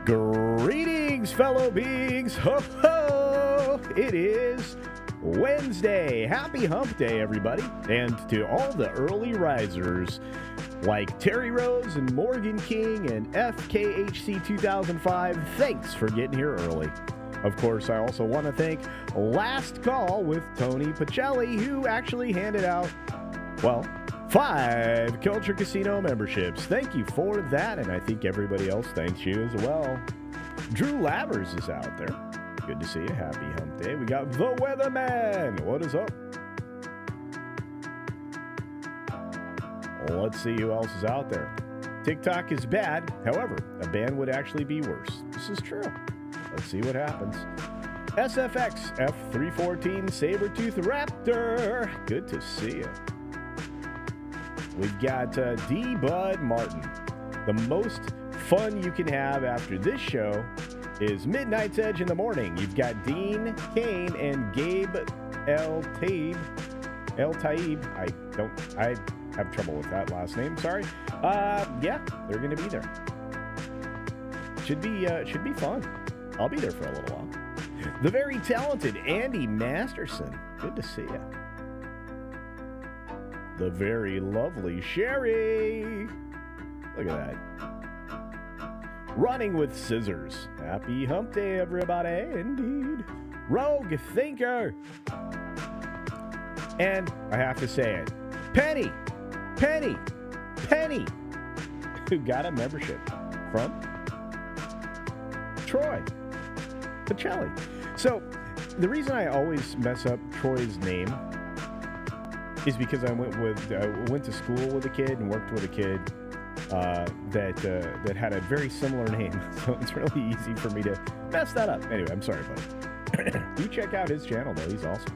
Greetings, fellow beings. Ho, ho! It is Wednesday. Happy hump day, everybody. And to all the early risers like Terry Rose and Morgan King and FKHC 2005, thanks for getting here early. Of course, I also want to thank Last Call with Tony Pacelli, who actually handed out, 5 Culture Casino memberships. Thank you for that, and I think everybody else thanks you as well. Drew Labbers is out there. Good to see you. Happy hump day. We got the Weatherman. What is up? Let's see who else is out there. TikTok is bad. However, a ban would actually be worse. This is true. Let's see what happens. SFX F314 Sabertooth Raptor. Good to see you. We've got D. Bud Martin. The most fun you can have after this show is Midnight's Edge in the morning. You've got Dean Kane and Gabe El Taib. I have trouble with that last name. Sorry. Yeah, they're going to be there. Should be fun. I'll be there for a little while. The very talented Andy Masterson. Good to see you. The very lovely Sherry. Look at that. Running with Scissors. Happy hump day, everybody. Indeed. Rogue Thinker. And I have to say it. Penny. Who got a membership from Troy Pacelli. So the reason I always mess up Troy's name is because I went to school with a kid and worked with a kid that had a very similar name. So it's really easy for me to mess that up. Anyway, I'm sorry, buddy. Do check out his channel, though. He's awesome.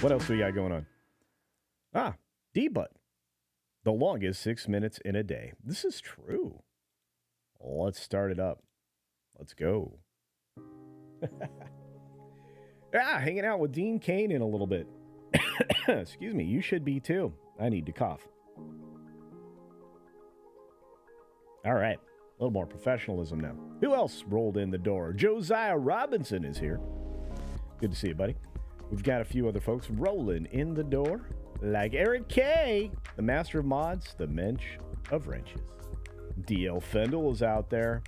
What else do we got going on? D-Butt. The longest 6 minutes in a day. This is true. Let's start it up. Let's go. Hanging out with Dean Kane in a little bit. Excuse me, you should be too. I need to cough. All right, a little more professionalism now. Who else rolled in the door? Josiah Robinson is here. Good to see you, buddy. We've got a few other folks rolling in the door, like Eric K., the master of mods, the mensch of wrenches. DL Fendel is out there.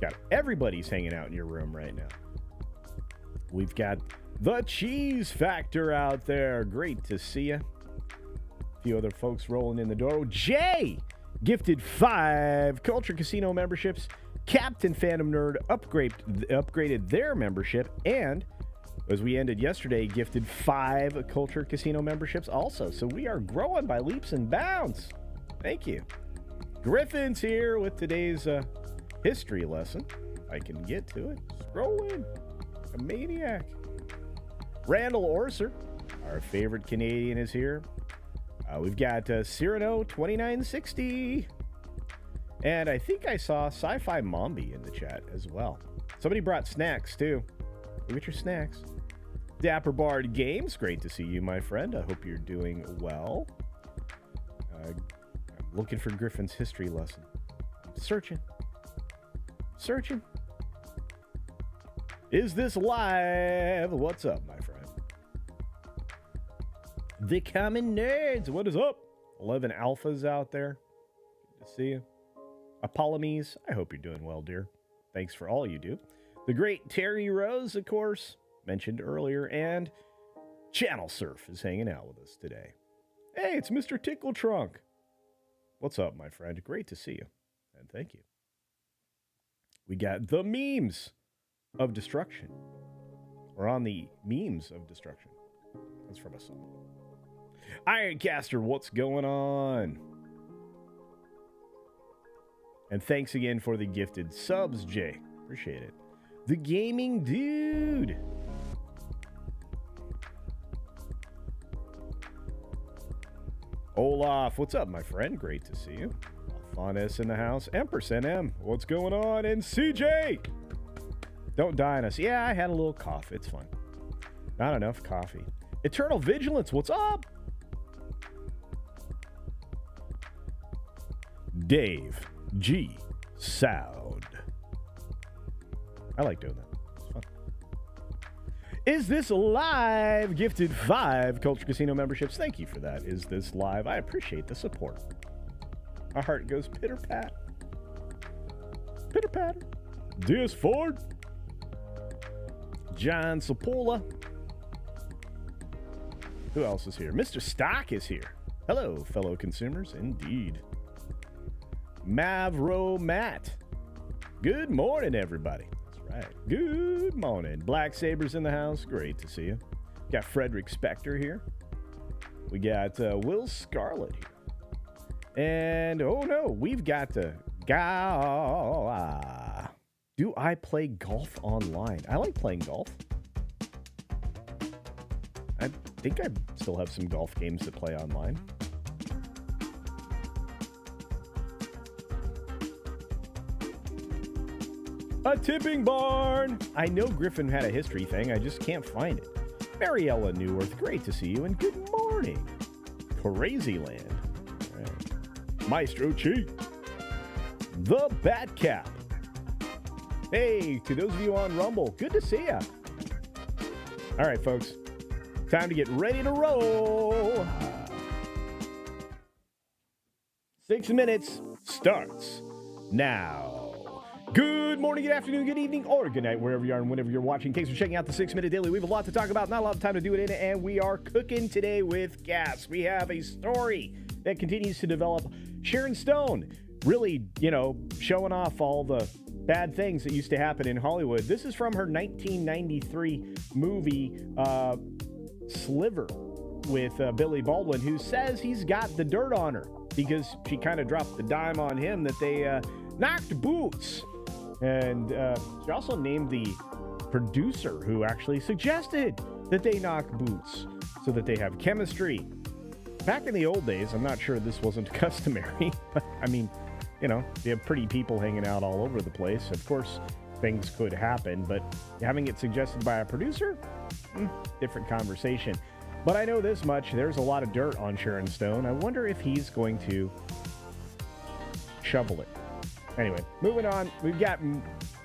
Got everybody's hanging out in your room right now. We've got the Cheese Factor out there. Great to see you. A few other folks rolling in the door. Jay gifted 5 Culture Casino memberships. Captain Phantom Nerd upgraded their membership. And as we ended yesterday, gifted 5 Culture Casino memberships also. So we are growing by leaps and bounds. Thank you. Griffin's here with today's history lesson. I can get to it. Scrolling. A maniac. Randall Orser, our favorite Canadian, is here. We've got Cyrano 2960. And I think I saw Sci-Fi Mombi in the chat as well. Somebody brought snacks, too. Look at your snacks. Dapper Bard Games, great to see you, my friend. I hope you're doing well. I'm looking for Griffin's history lesson. Searching. Is this live? What's up, my friend? The Common Nerds, what is up? 11 Alphas out there. Good to see you. Apollomes, I hope you're doing well, dear. Thanks for all you do. The great Terry Rose, of course, mentioned earlier, and Channel Surf is hanging out with us today. Hey, it's Mr. Tickle Trunk. What's up, my friend? Great to see you, and thank you. We got the Memes of Destruction. We're on the Memes of Destruction. That's from a song. Ironcaster, what's going on? And thanks again for the gifted subs, Jay. Appreciate it. The Gaming Dude. Olaf, what's up, my friend? Great to see you. Alphonsus in the house. Empress NM, what's going on? And CJ! Don't die on us. Yeah, I had a little cough. It's fine. Not enough coffee. Eternal Vigilance, what's up? Dave G. sound. I like doing that. It's fun. Is This Live? Gifted 5 Culture Casino memberships. Thank you for that. Is This Live? I appreciate the support. My heart goes pitter-pat. Pitter-patter. D.S. Ford. John Sapola. Who else is here? Mr. Stock is here. Hello, fellow consumers. Indeed. Mavro Matt. Good morning, everybody. That's right. Good morning. Black Saber's in the house. Great to see you. Got Frederick Spector here. We got Will Scarlett here. And, oh no, we've got do I play golf online? I like playing golf. I think I still have some golf games to play online. A tipping barn! I know Griffin had a history thing, I just can't find it. Mariella Newworth, great to see you, and good morning. Crazy Land. Right. Maestro Cheat. The Batcap. Hey, to those of you on Rumble, good to see ya. All right, folks. Time to get ready to roll. 6 minutes starts now. Good morning, good afternoon, good evening, or good night, wherever you are and whenever you're watching. Thanks for checking out the 6 Minute Daily. We have a lot to talk about, not a lot of time to do it in, and we are cooking today with gas. We have a story that continues to develop. Sharon Stone really, showing off all the bad things that used to happen in Hollywood. This is from her 1993 movie, Sliver, with Billy Baldwin, who says he's got the dirt on her because she kind of dropped the dime on him that they knocked boots. And she also named the producer who actually suggested that they knock boots so that they have chemistry. Back in the old days, I'm not sure this wasn't customary, but I mean, they have pretty people hanging out all over the place. Of course, things could happen, but having it suggested by a producer, different conversation. But I know this much, there's a lot of dirt on Sharon Stone. I wonder if he's going to shovel it. Anyway, moving on, we've got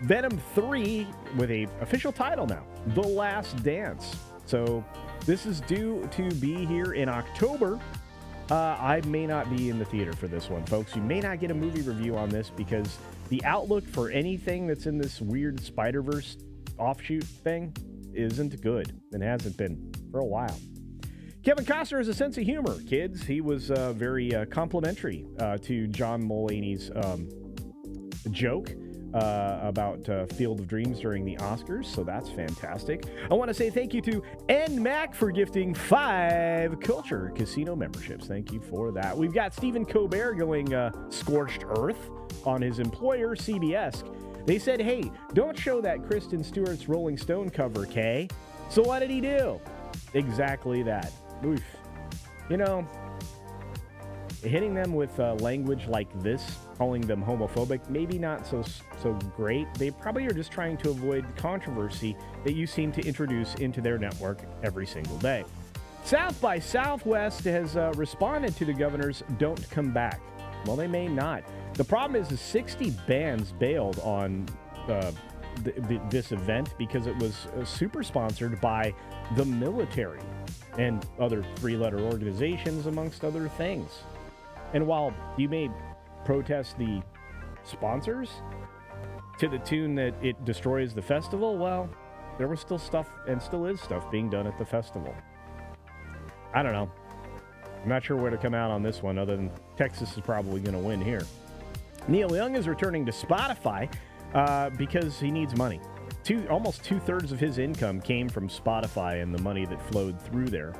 Venom 3 with a official title now, The Last Dance. So this is due to be here in October. I may not be in the theater for this one, folks. You may not get a movie review on this because the outlook for anything that's in this weird Spider-Verse offshoot thing isn't good and hasn't been for a while. Kevin Costner has a sense of humor, kids. He was very complimentary to John Mulaney's joke about Field of Dreams during the Oscars, so that's fantastic. I want to say thank you to NMAC for gifting 5 Culture Casino memberships. Thank you for that. We've got Stephen Colbert going scorched earth on his employer, CBS. They said, hey, don't show that Kristen Stewart's Rolling Stone cover, Kay. So what did he do? Exactly that. Oof. Hitting them with language like this, calling them homophobic, maybe not so great. They probably are just trying to avoid controversy that you seem to introduce into their network every single day. South by Southwest has responded to the governor's "Don't Come Back." Well, they may not. The problem is 60 bands bailed on this event because it was super sponsored by the military and other 3-letter organizations, amongst other things. And while you may protest the sponsors to the tune that it destroys the festival, well, there was still stuff and still is stuff being done at the festival. I don't know. I'm not sure where to come out on this one other than Texas is probably going to win here. Neil Young is returning to Spotify because he needs money. Almost 2/3 of his income came from Spotify and the money that flowed through there.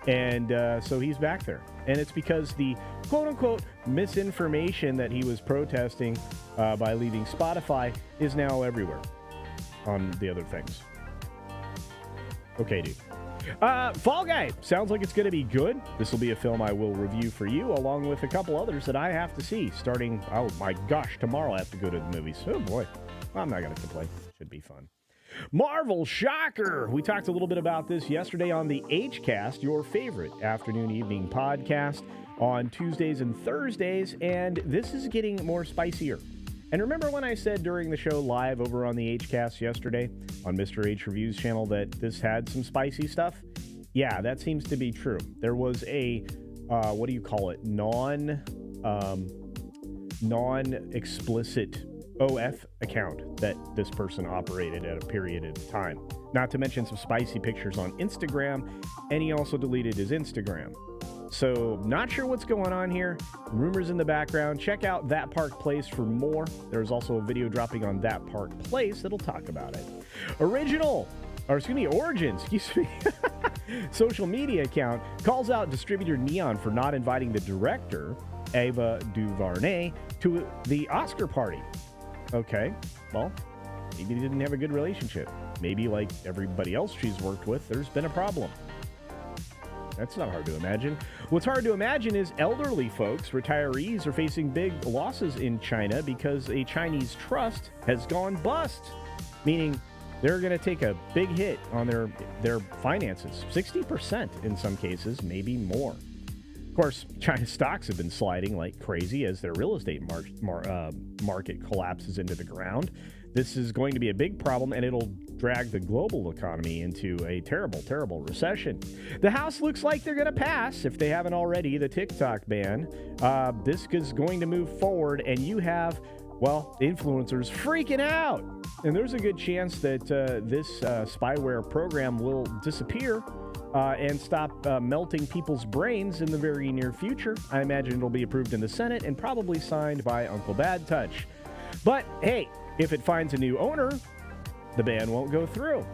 And so he's back there. And it's because the quote-unquote misinformation that he was protesting by leaving Spotify is now everywhere on the other things. Okay, dude. Fall Guy. Sounds like it's going to be good. This will be a film I will review for you, along with a couple others that I have to see starting, oh my gosh, tomorrow I have to go to the movies. Oh boy. Well, I'm not going to complain. Should be fun. Marvel Shocker. We talked a little bit about this yesterday on the H-Cast, your favorite afternoon evening podcast on Tuesdays and Thursdays, and this is getting more spicier. And remember when I said during the show live over on the HCast yesterday on Mr. H Reviews channel that this had some spicy stuff? Yeah, that seems to be true. There was a, non-explicit OF account that this person operated at a period of time. Not to mention some spicy pictures on Instagram, and he also deleted his Instagram. So, not sure what's going on here. Rumors in the background. Check out That Park Place for more. There's also a video dropping on That Park Place that'll talk about it. Origin, social media account calls out distributor Neon for not inviting the director, Ava DuVernay, to the Oscar party. Okay, well, maybe they didn't have a good relationship. Maybe, like everybody else she's worked with, there's been a problem. That's not hard to imagine. What's hard to imagine is elderly folks, retirees, are facing big losses in China because a Chinese trust has gone bust, meaning they're going to take a big hit on their finances, 60% in some cases, maybe more. Of course, China's stocks have been sliding like crazy as their real estate market collapses into the ground. This is going to be a big problem, and it'll drag the global economy into a terrible, terrible recession. The House looks like they're going to pass, if they haven't already, the TikTok ban. This is going to move forward, and you have, influencers freaking out. And there's a good chance that this spyware program will disappear and stop melting people's brains in the very near future. I imagine it'll be approved in the Senate and probably signed by Uncle Bad Touch. But, hey, if it finds a new owner, the ban won't go through.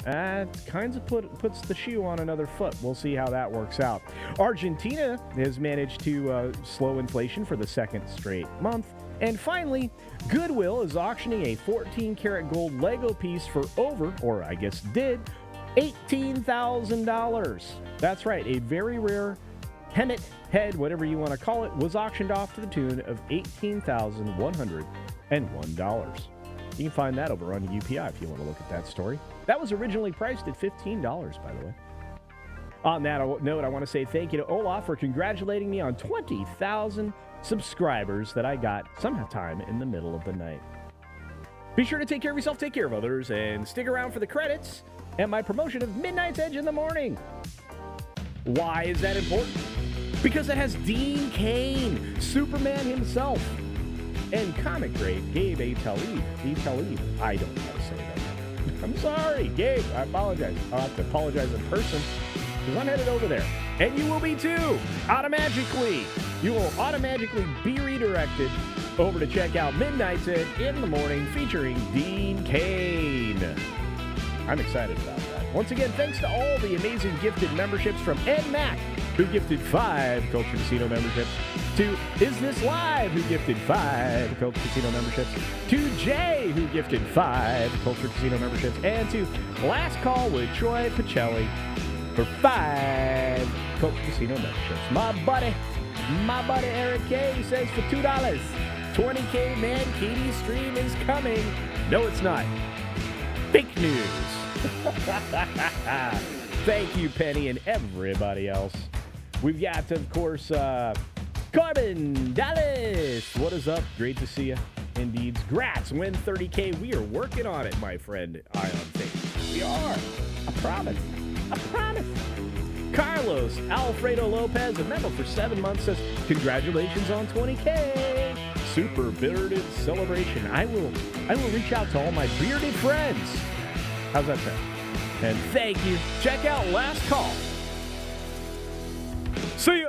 That kind of puts the shoe on another foot. We'll see how that works out. Argentina has managed to slow inflation for the second straight month. And finally, Goodwill is auctioning a 14-karat gold Lego piece for $18,000. That's right, a very rare Hennet head, whatever you want to call it, was auctioned off to the tune of $18,101. You can find that over on UPI if you want to look at that story. That was originally priced at $15, by the way. On that note, I want to say thank you to Olaf for congratulating me on 20,000 subscribers that I got sometime in the middle of the night. Be sure to take care of yourself, take care of others, and stick around for the credits and my promotion of Midnight's Edge in the morning. Why is that important? Because it has Dean Cain, Superman himself, and comic grade Gabe A. Talib. I don't know how to say that. I'm sorry, Gabe. I apologize. I'll have to apologize in person because I'm headed over there. And you will be too. You will automatically be redirected over to check out Midnight's Edge in the morning featuring Dean Cain. I'm excited about that. Once again, thanks to all the amazing gifted memberships from Ed Mack, who gifted 5 Culture Casino memberships, to Is This Live, who gifted 5 Culture Casino memberships, to Jay, who gifted 5 Culture Casino memberships, and to Last Call with Troy Pacelli for 5 Culture Casino memberships. My buddy Eric K says for $2, 20K man, Katie's stream is coming. No, it's not. Fake news. Thank you, Penny, and everybody else. We've got, of course, Corbin Dallas. What is up? Great to see you. Indeed. Grats, win 30K. We are working on it, my friend. Ion Face. We are. I promise. Carlos Alfredo Lopez, a member for 7 months, says, congratulations on 20K. Super bearded celebration. I will reach out to all my bearded friends. How's that sound? And thank you. Check out Last Call. See ya.